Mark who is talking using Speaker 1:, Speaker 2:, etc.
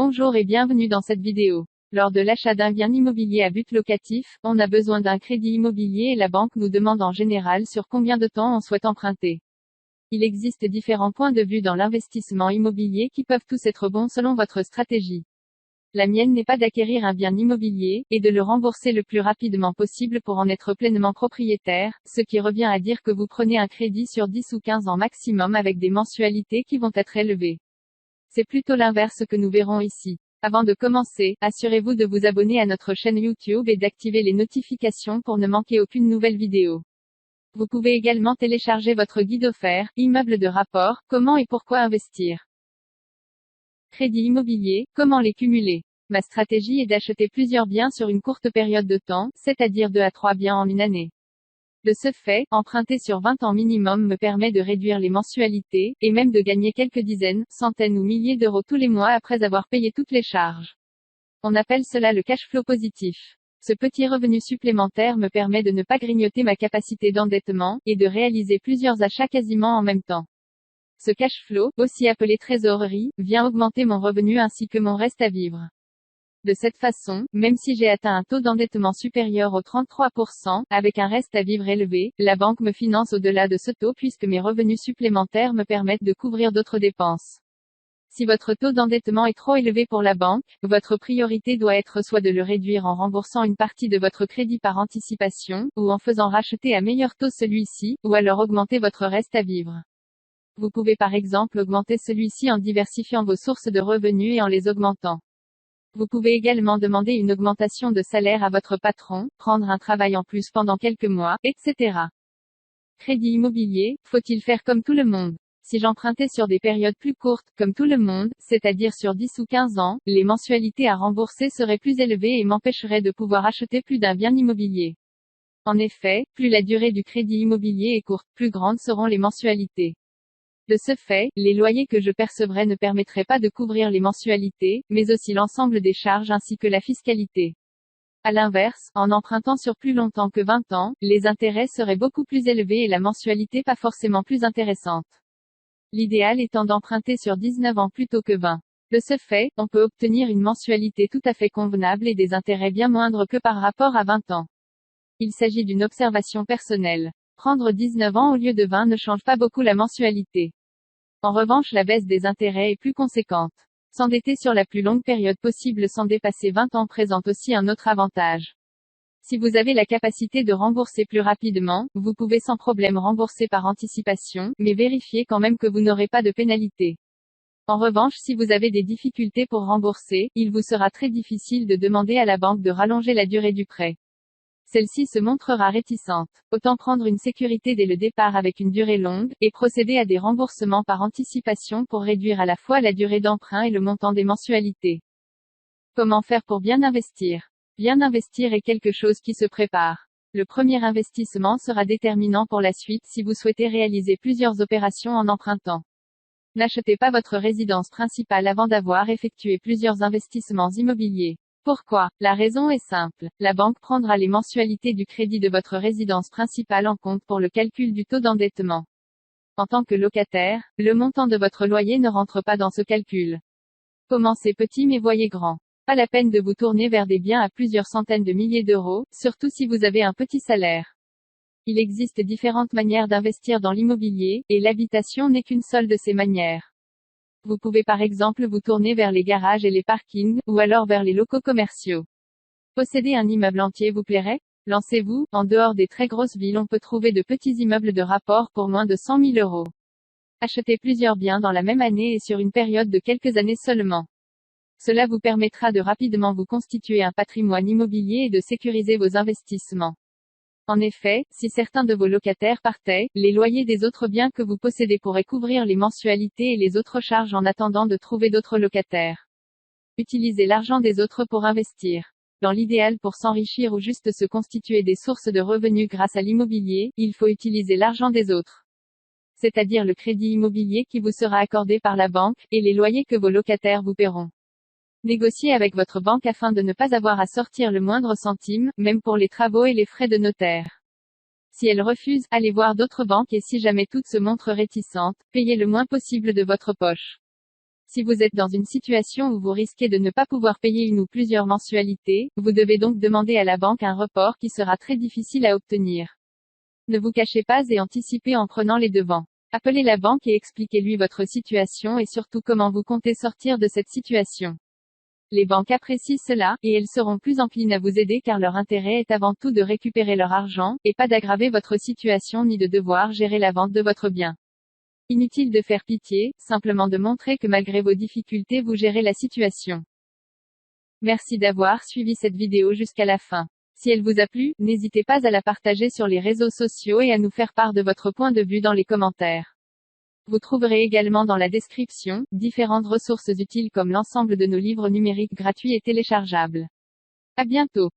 Speaker 1: Bonjour et bienvenue dans cette vidéo. Lors de l'achat d'un bien immobilier à but locatif, on a besoin d'un crédit immobilier et la banque nous demande en général sur combien de temps on souhaite emprunter. Il existe différents points de vue dans l'investissement immobilier qui peuvent tous être bons selon votre stratégie. La mienne n'est pas d'acquérir un bien immobilier, et de le rembourser le plus rapidement possible pour en être pleinement propriétaire, ce qui revient à dire que vous prenez un crédit sur 10 ou 15 ans maximum avec des mensualités qui vont être élevées. C'est plutôt l'inverse que nous verrons ici. Avant de commencer, assurez-vous de vous abonner à notre chaîne YouTube et d'activer les notifications pour ne manquer aucune nouvelle vidéo. Vous pouvez également télécharger votre guide offert, Immeubles de rapport, comment et pourquoi investir. Crédit immobilier, comment les cumuler? Ma stratégie est d'acheter plusieurs biens sur une courte période de temps, c'est-à-dire 2 à 3 biens en une année. De ce fait, emprunter sur 20 ans minimum me permet de réduire les mensualités, et même de gagner quelques dizaines, centaines ou milliers d'euros tous les mois après avoir payé toutes les charges. On appelle cela le cash flow positif. Ce petit revenu supplémentaire me permet de ne pas grignoter ma capacité d'endettement, et de réaliser plusieurs achats quasiment en même temps. Ce cash flow, aussi appelé trésorerie, vient augmenter mon revenu ainsi que mon reste à vivre. De cette façon, même si j'ai atteint un taux d'endettement supérieur au 33%, avec un reste à vivre élevé, la banque me finance au-delà de ce taux puisque mes revenus supplémentaires me permettent de couvrir d'autres dépenses. Si votre taux d'endettement est trop élevé pour la banque, votre priorité doit être soit de le réduire en remboursant une partie de votre crédit par anticipation, ou en faisant racheter à meilleur taux celui-ci, ou alors augmenter votre reste à vivre. Vous pouvez par exemple augmenter celui-ci en diversifiant vos sources de revenus et en les augmentant. Vous pouvez également demander une augmentation de salaire à votre patron, prendre un travail en plus pendant quelques mois, etc. Crédit immobilier, faut-il faire comme tout le monde? Si j'empruntais sur des périodes plus courtes, comme tout le monde, c'est-à-dire sur 10 ou 15 ans, les mensualités à rembourser seraient plus élevées et m'empêcheraient de pouvoir acheter plus d'un bien immobilier. En effet, plus la durée du crédit immobilier est courte, plus grandes seront les mensualités. De ce fait, les loyers que je percevrai ne permettraient pas de couvrir les mensualités, mais aussi l'ensemble des charges ainsi que la fiscalité. À l'inverse, en empruntant sur plus longtemps que 20 ans, les intérêts seraient beaucoup plus élevés et la mensualité pas forcément plus intéressante. L'idéal étant d'emprunter sur 19 ans plutôt que 20. De ce fait, on peut obtenir une mensualité tout à fait convenable et des intérêts bien moindres que par rapport à 20 ans. Il s'agit d'une observation personnelle. Prendre 19 ans au lieu de 20 ne change pas beaucoup la mensualité. En revanche, la baisse des intérêts est plus conséquente. S'endetter sur la plus longue période possible sans dépasser 20 ans présente aussi un autre avantage. Si vous avez la capacité de rembourser plus rapidement, vous pouvez sans problème rembourser par anticipation, mais vérifiez quand même que vous n'aurez pas de pénalité. En revanche, si vous avez des difficultés pour rembourser, il vous sera très difficile de demander à la banque de rallonger la durée du prêt. Celle-ci se montrera réticente. Autant prendre une sécurité dès le départ avec une durée longue, et procéder à des remboursements par anticipation pour réduire à la fois la durée d'emprunt et le montant des mensualités. Comment faire pour bien investir? Bien investir est quelque chose qui se prépare. Le premier investissement sera déterminant pour la suite si vous souhaitez réaliser plusieurs opérations en empruntant. N'achetez pas votre résidence principale avant d'avoir effectué plusieurs investissements immobiliers. Pourquoi? La raison est simple. La banque prendra les mensualités du crédit de votre résidence principale en compte pour le calcul du taux d'endettement. En tant que locataire, le montant de votre loyer ne rentre pas dans ce calcul. Commencez petit mais voyez grand. Pas la peine de vous tourner vers des biens à plusieurs centaines de milliers d'euros, surtout si vous avez un petit salaire. Il existe différentes manières d'investir dans l'immobilier, et l'habitation n'est qu'une seule de ces manières. Vous pouvez par exemple vous tourner vers les garages et les parkings, ou alors vers les locaux commerciaux. Posséder un immeuble entier vous plairait? Lancez-vous. En dehors des très grosses villes on peut trouver de petits immeubles de rapport pour moins de 100 000 euros. Achetez plusieurs biens dans la même année et sur une période de quelques années seulement. Cela vous permettra de rapidement vous constituer un patrimoine immobilier et de sécuriser vos investissements. En effet, si certains de vos locataires partaient, les loyers des autres biens que vous possédez pourraient couvrir les mensualités et les autres charges en attendant de trouver d'autres locataires. Utilisez l'argent des autres pour investir. Dans l'idéal pour s'enrichir ou juste se constituer des sources de revenus grâce à l'immobilier, il faut utiliser l'argent des autres. C'est-à-dire le crédit immobilier qui vous sera accordé par la banque, et les loyers que vos locataires vous paieront. Négociez avec votre banque afin de ne pas avoir à sortir le moindre centime, même pour les travaux et les frais de notaire. Si elle refuse, allez voir d'autres banques et si jamais toutes se montrent réticentes, payez le moins possible de votre poche. Si vous êtes dans une situation où vous risquez de ne pas pouvoir payer une ou plusieurs mensualités, vous devez donc demander à la banque un report qui sera très difficile à obtenir. Ne vous cachez pas et anticipez en prenant les devants. Appelez la banque et expliquez-lui votre situation et surtout comment vous comptez sortir de cette situation. Les banques apprécient cela, et elles seront plus enclines à vous aider car leur intérêt est avant tout de récupérer leur argent, et pas d'aggraver votre situation ni de devoir gérer la vente de votre bien. Inutile de faire pitié, simplement de montrer que malgré vos difficultés vous gérez la situation. Merci d'avoir suivi cette vidéo jusqu'à la fin. Si elle vous a plu, n'hésitez pas à la partager sur les réseaux sociaux et à nous faire part de votre point de vue dans les commentaires. Vous trouverez également dans la description, différentes ressources utiles comme l'ensemble de nos livres numériques gratuits et téléchargeables. À bientôt.